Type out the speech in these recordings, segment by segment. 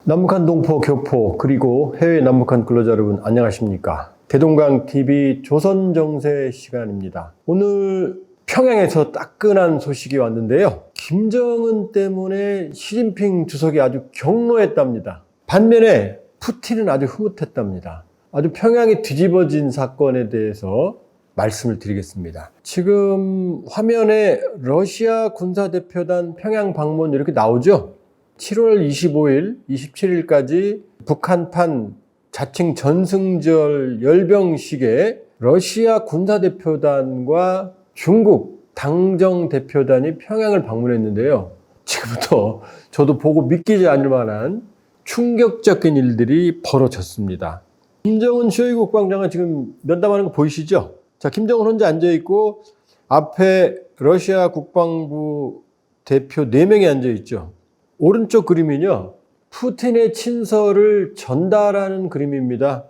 남북한 동포, 교포, 그리고 해외 남북한 근로자 여러분 안녕하십니까? 대동강TV 조선정세 시간입니다. 오늘 평양에서 따끈한 소식이 왔는데요. 김정은 때문에 시진핑 주석이 아주 격노했답니다. 반면에 푸틴은 아주 흐뭇했답니다. 아주 평양이 뒤집어진 사건에 대해서 말씀을 드리겠습니다. 지금 화면에 러시아 군사대표단 평양 방문 이렇게 나오죠? 7월 25일, 27일까지 북한판 자칭 전승절 열병식에 러시아 군사대표단과 중국 당정대표단이 평양을 방문했는데요. 지금부터 저도 보고 믿기지 않을 만한 충격적인 일들이 벌어졌습니다. 김정은 쇼이구 국방장관 지금 면담하는 거 보이시죠? 자, 김정은 혼자 앉아있고 앞에 러시아 국방부 대표 4명이 앉아있죠. 오른쪽 그림은요, 푸틴의 친서를 전달하는 그림입니다.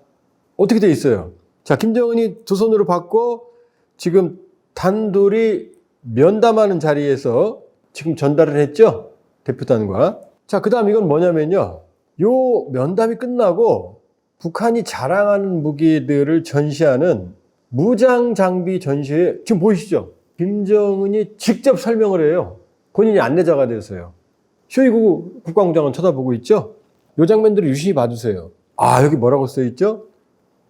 어떻게 돼 있어요? 자, 김정은이 두 손으로 받고 지금 단둘이 면담하는 자리에서 지금 전달을 했죠? 대표단과. 자, 그 다음 이건 뭐냐면요. 요 면담이 끝나고 북한이 자랑하는 무기들을 전시하는 무장 장비 전시회, 지금 보이시죠? 김정은이 직접 설명을 해요. 본인이 안내자가 돼서요. 쇼이구 국방부장은 쳐다보고 있죠? 이 장면들을 유심히 봐주세요. 아, 여기 뭐라고 써있죠?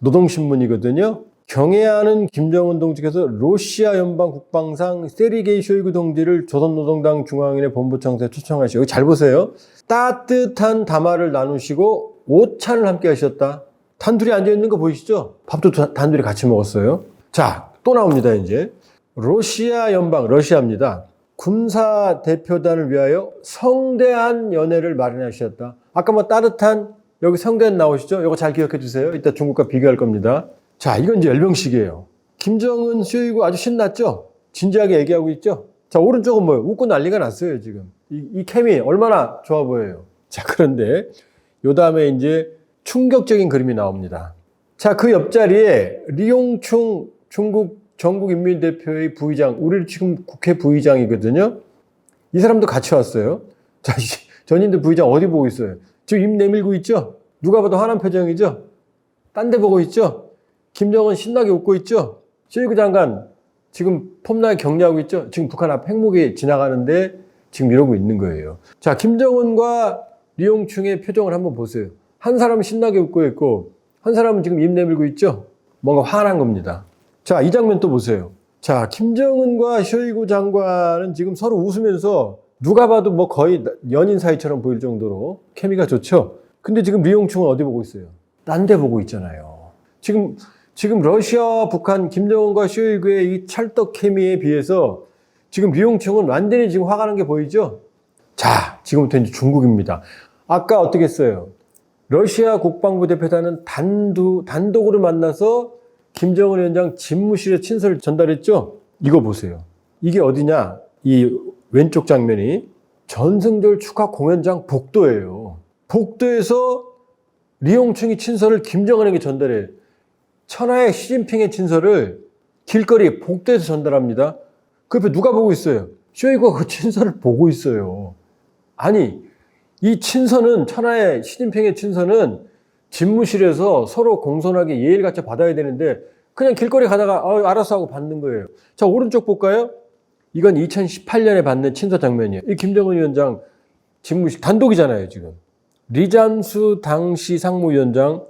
노동신문이거든요. 경애하는 김정은 동지께서 러시아 연방 국방상 세르게이 쇼이구 동지를 조선노동당 중앙위원회 본부청사에 초청하시고, 여기 잘 보세요. 따뜻한 담화를 나누시고 오찬을 함께 하셨다. 단둘이 앉아있는 거 보이시죠? 밥도 단둘이 같이 먹었어요. 자, 또 나옵니다, 이제. 러시아 연방, 러시아입니다. 군사 대표단을 위하여 성대한 연회를 마련하셨다. 아까 뭐 따뜻한, 여기 성대한 나오시죠? 이거 잘 기억해 주세요. 이따 중국과 비교할 겁니다. 자, 이건 이제 열병식이에요. 김정은 쇼이구 아주 신났죠? 진지하게 얘기하고 있죠? 자, 오른쪽은 뭐예요? 웃고 난리가 났어요, 지금. 이 케미 얼마나 좋아 보여요. 자, 그런데 요 다음에 이제 충격적인 그림이 나옵니다. 자, 그 옆자리에 리용충 중국 전국인민대표의 부의장, 우리 지금 국회 부의장이거든요. 이 사람도 같이 왔어요. 자, 전인대 부의장 어디 보고 있어요? 지금 입 내밀고 있죠? 누가 봐도 화난 표정이죠? 딴 데 보고 있죠? 김정은 신나게 웃고 있죠? 쇼이구 장관 지금 폼나게 격려하고 있죠? 지금 북한 앞 핵무기 지나가는데 지금 이러고 있는 거예요. 자, 김정은과 리용충의 표정을 한번 보세요. 한 사람은 신나게 웃고 있고 한 사람은 지금 입 내밀고 있죠? 뭔가 화난 겁니다. 자, 이 장면 또 보세요. 자, 김정은과 쇼이구 장관은 지금 서로 웃으면서 누가 봐도 뭐 거의 연인 사이처럼 보일 정도로 케미가 좋죠? 근데 지금 리용충은 어디 보고 있어요? 딴 데 보고 있잖아요. 지금 러시아와 북한 김정은과 쇼이구의 이 찰떡 케미에 비해서 지금 리용충은 완전히 지금 화가 난 게 보이죠? 자, 지금부터 이제 중국입니다. 아까 어떻게 했어요? 러시아 국방부 대표단은 단독으로 만나서 김정은 위원장 집무실에 친서를 전달했죠? 이거 보세요. 이게 어디냐? 이 왼쪽 장면이 전승절 축하 공연장 복도예요. 복도에서 리용충이 친서를 김정은에게 전달해요. 천하의 시진핑의 친서를 길거리 복도에서 전달합니다. 그 옆에 누가 보고 있어요? 쇼이구가 그 친서를 보고 있어요. 아니, 이 친서는, 천하의 시진핑의 친서는 집무실에서 서로 공손하게 예의를 갖춰 받아야 되는데 그냥 길거리 가다가 알아서 하고 받는 거예요. 자, 오른쪽 볼까요? 이건 2018년에 받는 친서 장면이에요. 이 김정은 위원장 집무실 단독이잖아요, 지금. 리잠수 당시 상무위원장,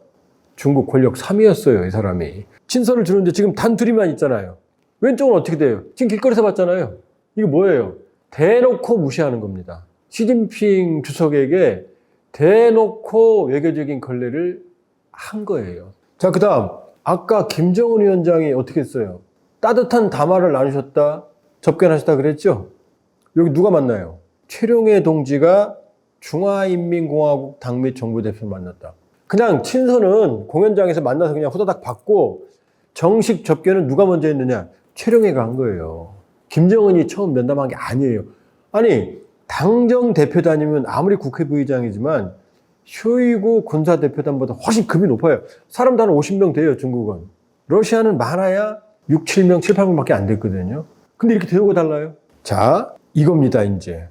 중국 권력 3위였어요, 이 사람이. 친서를 주는데 지금 단둘이만 있잖아요. 왼쪽은 어떻게 돼요? 지금 길거리에서 봤잖아요. 이게 뭐예요? 대놓고 무시하는 겁니다. 시진핑 주석에게 대놓고 외교적인 걸레를 한 거예요. 자, 그 다음 아까 김정은 위원장이 어떻게 했어요? 따뜻한 담화를 나누셨다, 접견하셨다 그랬죠? 여기 누가 만나요? 최룡해 동지가 중화인민공화국 당및 정부 대표를 만났다. 그냥 친서는 공연장에서 만나서 그냥 후다닥 받고 정식 접견은 누가 먼저 했느냐? 최룡해가 한 거예요. 김정은이 처음 면담한 게 아니에요. 아니, 당정 대표단이면 아무리 국회 부의장이지만 쇼이구 군사 대표단보다 훨씬 급이 높아요. 사람도 한 50명 돼요, 중국은. 러시아는 많아야 6, 7명, 7, 8명밖에 안 됐거든요. 근데 이렇게 대우가 달라요. 자, 이겁니다, 이제.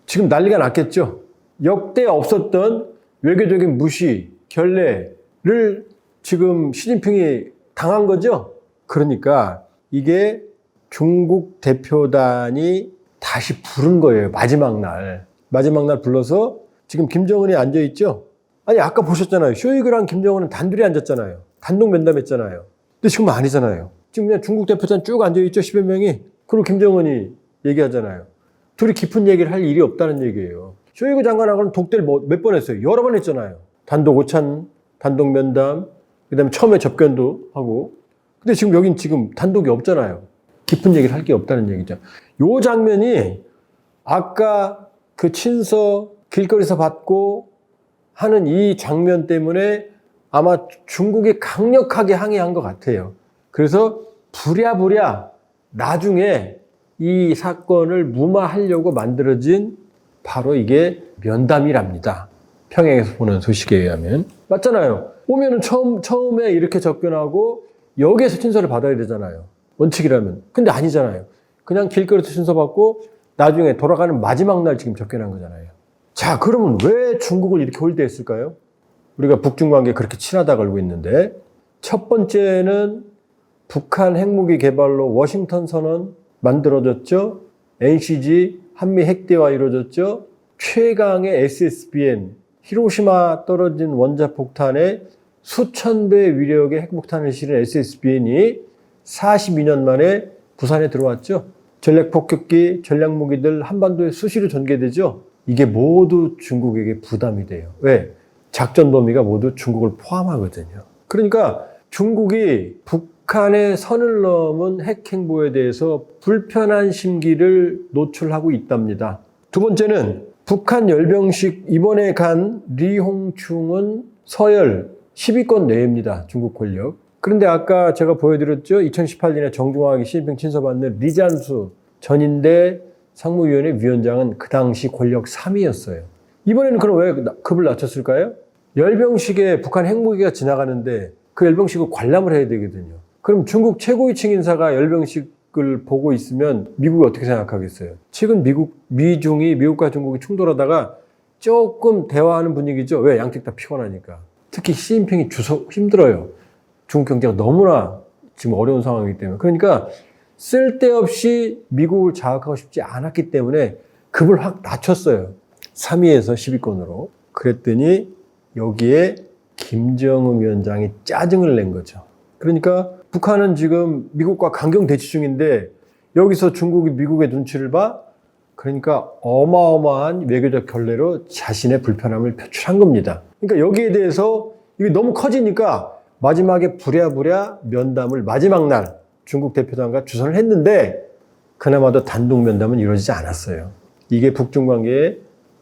지금 난리가 났겠죠? 역대 없었던 외교적인 무시, 결례를 지금 시진핑이 당한 거죠. 그러니까 이게 중국 대표단이 다시 부른 거예요. 마지막 날 불러서 지금 김정은이 앉아있죠. 아니 아까 보셨잖아요. 쇼이그랑 김정은은 단둘이 앉았잖아요. 단독 면담했잖아요. 근데 지금 아니잖아요. 지금 그냥 중국 대표단 쭉 앉아있죠. 10여 명이. 그리고 김정은이 얘기하잖아요. 둘이 깊은 얘기를 할 일이 없다는 얘기예요. 쇼이그 장관하고는 독대를 몇 번 했어요. 여러 번 했잖아요. 단독 오찬, 단독 면담, 그 다음에 처음에 접견도 하고. 근데 지금 여긴 지금 단독이 없잖아요. 깊은 얘기를 할 게 없다는 얘기죠. 요 장면이 아까 그 친서 길거리에서 받고 하는 이 장면 때문에 아마 중국이 강력하게 항의한 것 같아요. 그래서 부랴부랴 나중에 이 사건을 무마하려고 만들어진 바로 이게 면담이랍니다. 평양에서 보는 소식에 의하면. 맞잖아요. 오면은 처음에 이렇게 접견하고 여기에서 친서를 받아야 되잖아요. 원칙이라면. 근데 아니잖아요. 그냥 길거리에서 친서 받고 나중에 돌아가는 마지막 날 지금 접견한 거잖아요. 자, 그러면 왜 중국을 이렇게 홀대했을까요? 우리가 북중 관계 그렇게 친하다고 알고 있는데, 첫 번째는 북한 핵무기 개발로 워싱턴 선언 만들어졌죠. NCG 한미 핵대화 이루어졌죠. 최강의 SSBN 히로시마 떨어진 원자폭탄에 수천 배 위력의 핵폭탄을 실은 SSBN이 42년 만에 부산에 들어왔죠. 전략폭격기, 전략무기들 한반도에 수시로 전개되죠. 이게 모두 중국에게 부담이 돼요. 왜? 작전 범위가 모두 중국을 포함하거든요. 그러니까 중국이 북한의 선을 넘은 핵 행보에 대해서 불편한 심기를 노출하고 있답니다. 두 번째는 북한 열병식 이번에 간 리홍충은 서열 10위권 내입니다. 중국 권력. 그런데 아까 제가 보여드렸죠. 2018년에 정중하게 시진핑 친서받는 리잔수 전인대 상무위원회 위원장은 그 당시 권력 3위였어요. 이번에는 그럼 왜 급을 낮췄을까요? 열병식에 북한 핵무기가 지나가는데 그 열병식을 관람을 해야 되거든요. 그럼 중국 최고위층 인사가 열병식을 보고 있으면 미국이 어떻게 생각하겠어요? 최근 미국과 중국이 충돌하다가 조금 대화하는 분위기죠. 왜? 양측 다 피곤하니까. 특히 시진핑이 힘들어요. 중국 경제가 너무나 지금 어려운 상황이기 때문에. 그러니까 쓸데없이 미국을 자극하고 싶지 않았기 때문에 급을 확 낮췄어요. 3위에서 10위권으로. 그랬더니 여기에 김정은 위원장이 짜증을 낸 거죠. 그러니까 북한은 지금 미국과 강경 대치 중인데 여기서 중국이 미국의 눈치를 봐? 그러니까 어마어마한 외교적 결례로 자신의 불편함을 표출한 겁니다. 그러니까 여기에 대해서 이게 너무 커지니까 마지막에 부랴부랴 면담을 마지막 날 중국 대표단과 주선을 했는데 그나마도 단독 면담은 이루어지지 않았어요. 이게 북중 관계의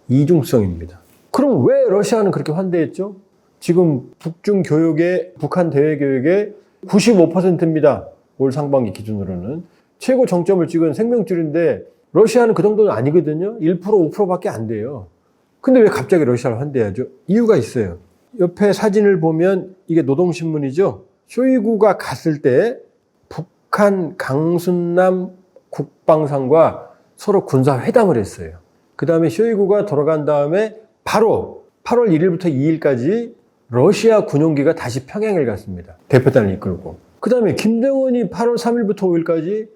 이중성입니다. 그럼 왜 러시아는 그렇게 환대했죠? 지금 북중 교역의 북한 대외 교역의 95%입니다. 올 상반기 기준으로는. 최고 정점을 찍은 생명줄인데 러시아는 그 정도는 아니거든요. 1%, 5%밖에 안 돼요. 근데 왜 갑자기 러시아를 환대하죠? 이유가 있어요. 옆에 사진을 보면 이게 노동신문이죠. 쇼이구가 갔을 때 북한 강순남 국방상과 서로 군사회담을 했어요. 그 다음에 쇼이구가 돌아간 다음에 바로 8월 1일부터 2일까지 러시아 군용기가 다시 평양을 갔습니다. 대표단을 이끌고. 그 다음에 김정은이 8월 3일부터 5일까지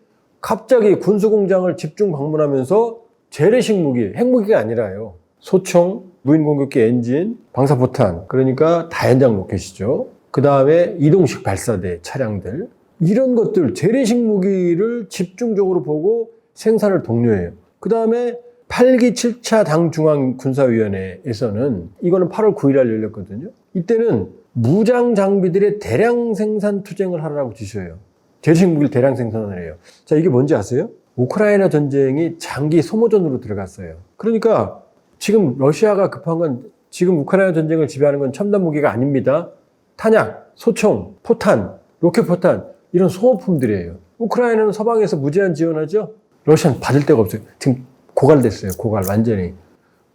갑자기 군수공장을 집중 방문하면서 재래식 무기, 핵무기가 아니라요. 소총, 무인공격기 엔진, 방사포탄, 그러니까 다연장 로켓이죠. 그 다음에 이동식 발사대 차량들. 이런 것들, 재래식 무기를 집중적으로 보고 생산을 독려해요. 그 다음에 8기 7차 당중앙군사위원회에서는 이거는 8월 9일 날 열렸거든요. 이때는 무장 장비들의 대량 생산 투쟁을 하라고 지시해요. 재래식 무기를 대량 생산을 해요. 자, 이게 뭔지 아세요? 우크라이나 전쟁이 장기 소모전으로 들어갔어요. 그러니까 지금 러시아가 급한 건 지금 우크라이나 전쟁을 지배하는 건 첨단 무기가 아닙니다. 탄약, 소총, 포탄, 로켓포탄 이런 소모품들이에요. 우크라이나는 서방에서 무제한 지원하죠. 러시아는 받을 데가 없어요. 지금 고갈됐어요. 고갈 완전히.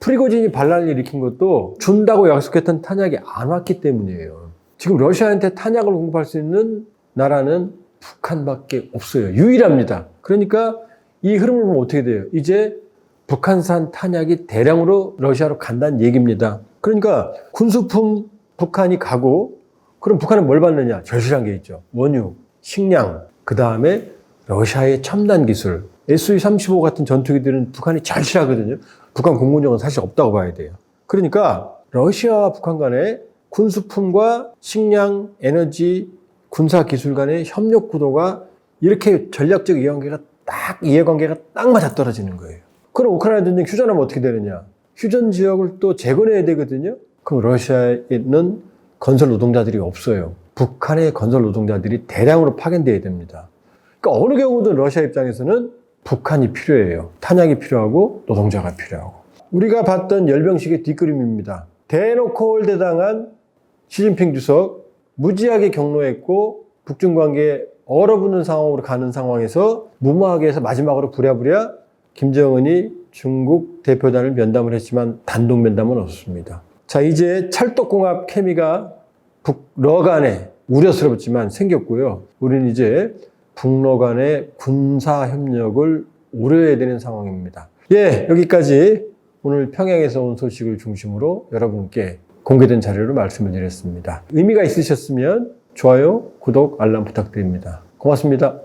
프리고진이 반란을 일으킨 것도 준다고 약속했던 탄약이 안 왔기 때문이에요. 지금 러시아한테 탄약을 공급할 수 있는 나라는 북한밖에 없어요. 유일합니다. 그러니까 이 흐름을 보면 어떻게 돼요? 이제 북한산 탄약이 대량으로 러시아로 간다는 얘기입니다. 그러니까 군수품 북한이 가고 그럼 북한은 뭘 받느냐? 절실한 게 있죠. 원유, 식량, 그 다음에 러시아의 첨단 기술, SU-35 같은 전투기들은 북한이 절실하거든요. 북한 공군력은 사실 없다고 봐야 돼요. 그러니까 러시아와 북한 간의 군수품과 식량, 에너지, 군사 기술 간의 협력 구도가 이렇게 전략적 이해관계가 딱 맞아떨어지는 거예요. 그럼 우크라이나 전쟁 휴전하면 어떻게 되느냐? 휴전 지역을 또 재건해야 되거든요. 그럼 러시아에는 건설 노동자들이 없어요. 북한의 건설 노동자들이 대량으로 파견돼야 됩니다. 그러니까 어느 경우든 러시아 입장에서는 북한이 필요해요. 탄약이 필요하고 노동자가 필요하고. 우리가 봤던 열병식의 뒷그림입니다. 대놓고 홀대당한 시진핑 주석 무지하게 격노했고 북중 관계에 얼어붙는 상황으로 가는 상황에서 무모하게 해서 마지막으로 부랴부랴 김정은이 중국 대표단을 면담을 했지만 단독 면담은 없었습니다. 자, 이제 찰떡궁합 케미가 북러 간에 우려스럽지만 생겼고요. 우리는 이제 북러 간의 군사 협력을 우려해야 되는 상황입니다. 예, 여기까지 오늘 평양에서 온 소식을 중심으로 여러분께 공개된 자료로 말씀을 드렸습니다. 의미가 있으셨으면 좋아요, 구독, 알람 부탁드립니다. 고맙습니다.